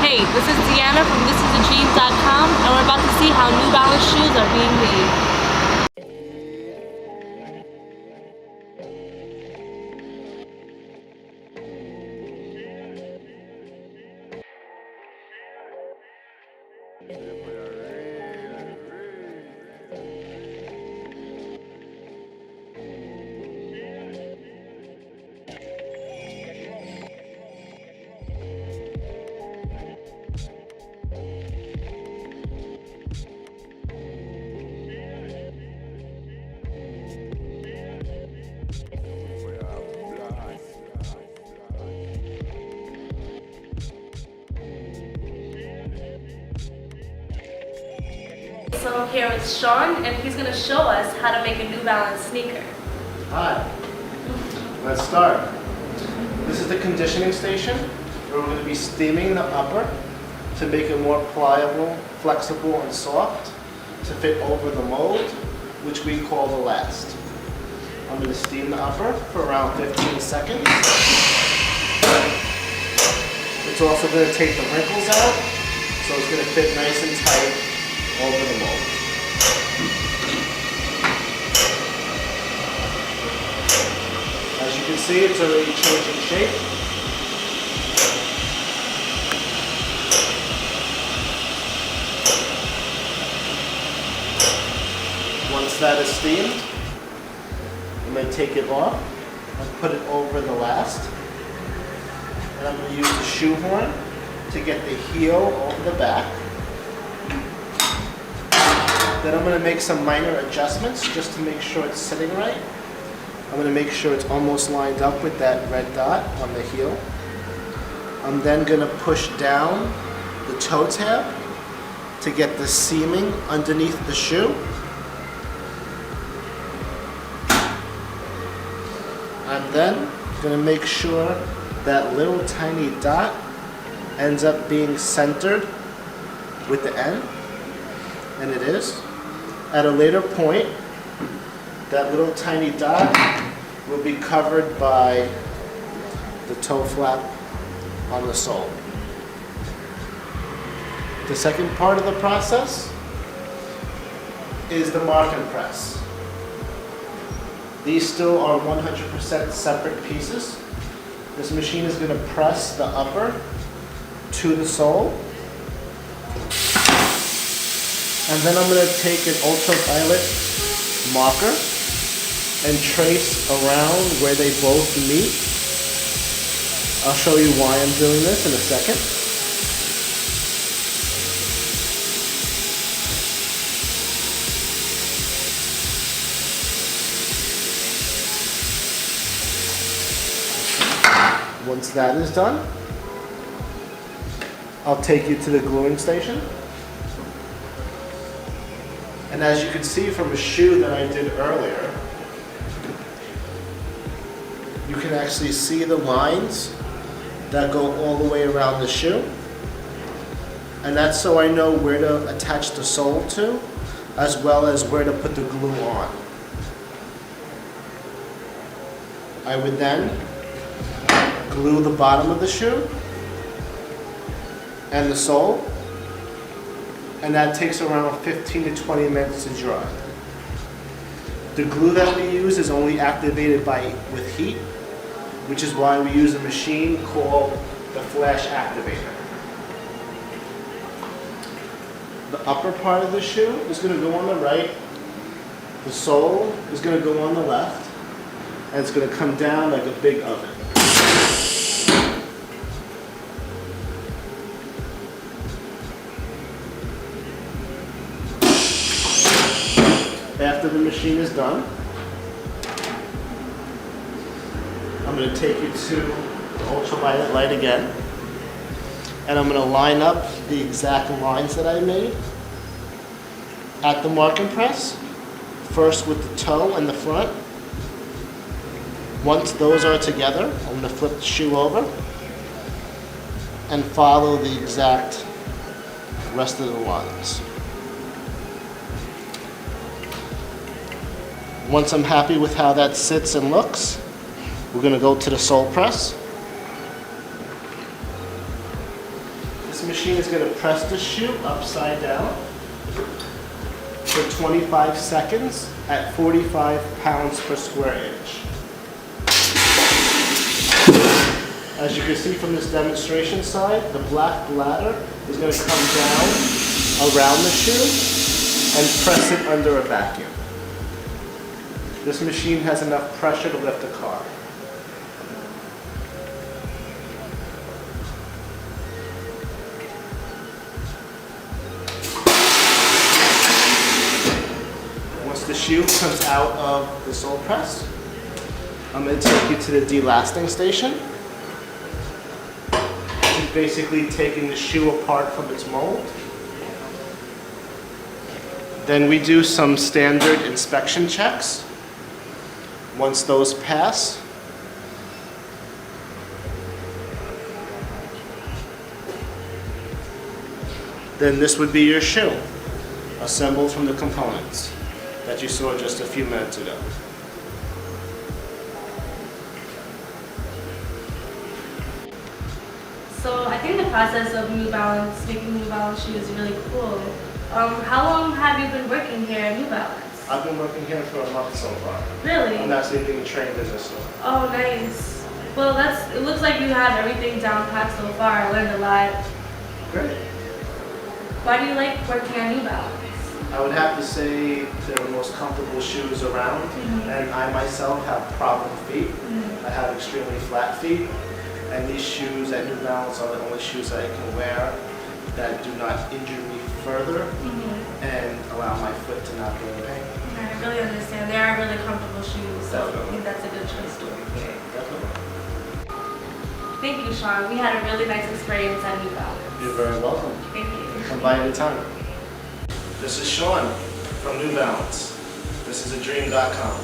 Hey, this is Deanna from thisisthejeans.com, and we're about to see how New Balance shoes are being made. So here is Sean, and he's going to show us how to make a New Balance sneaker. Hi, let's start. This is the conditioning station where we're going to be steaming the upper to make it more pliable, flexible, and soft to fit over the mold, which we call the last. I'm going to steam the upper for around 15 seconds. It's also going to take the wrinkles out, so it's going to fit nice and tight over the mold. As you can see, it's already changing shape. Once that is steamed, I'm going to take it off and put it over the last. And I'm going to use the shoehorn to get the heel over the back. Then I'm going to make some minor adjustments just to make sure it's sitting right. I'm going to make sure it's almost lined up with that red dot on the heel. I'm then going to push down the toe tab to get the seaming underneath the shoe. I'm then going to make sure that little tiny dot ends up being centered with the end, and it is. At a later point, that little tiny dot will be covered by the toe flap on the sole. The second part of the process is the mark and press. These still are 100% separate pieces. This machine is going to press the upper to the sole. And then I'm going to take an ultraviolet marker and trace around where they both meet. I'll show you why I'm doing this in a second. Once that is done, I'll take you to the gluing station. And as you can see from a shoe that I did earlier, you can actually see the lines that go all the way around the shoe. And that's so I know where to attach the sole to, as well as where to put the glue on. I would then glue the bottom of the shoe and the sole, and that takes around 15 to 20 minutes to dry. The glue that we use is only activated with heat, which is why we use a machine called the flash activator. The upper part of the shoe is going to go on the right, the sole is going to go on the left, and it's going to come down like a big oven. After the machine is done, I'm going to take you to the ultraviolet light again, and I'm going to line up the exact lines that I made at the mark and press, first with the toe and the front. Once those are together, I'm going to flip the shoe over and follow the exact rest of the lines. Once I'm happy with how that sits and looks, we're going to go to the sole press. This machine is going to press the shoe upside down for 25 seconds at 45 pounds per square inch. As you can see from this demonstration side, the black bladder is going to come down around the shoe and press it under a vacuum. This machine has enough pressure to lift a car. Once the shoe comes out of the sole press, I'm going to take you to the delasting station. It's basically taking the shoe apart from its mold. Then we do some standard inspection checks. Once those pass, then this would be your shoe, assembled from the components that you saw just a few minutes ago. So I think the process of making New Balance shoes is really cool. How long have you been working here at New Balance? I've been working here for a month so far. Really? I'm actually being trained in this store. Oh, nice. Well, it looks like you have everything down pat so far. I learned a lot. Great. Why do you like working at New Balance? I would have to say they're the most comfortable shoes around, and I myself have problem feet. I have extremely flat feet, and these shoes at New Balance are the only shoes that I can wear that do not injure me further and allow my foot to not be in pain. I really understand. They are really comfortable shoes, so I Definitely. think that's a good choice to work here. Definitely. Thank you, Sean. We had a really nice experience at New Balance. You're very welcome. Thank you. Come by anytime. This is Sean from New Balance. This is adream.com.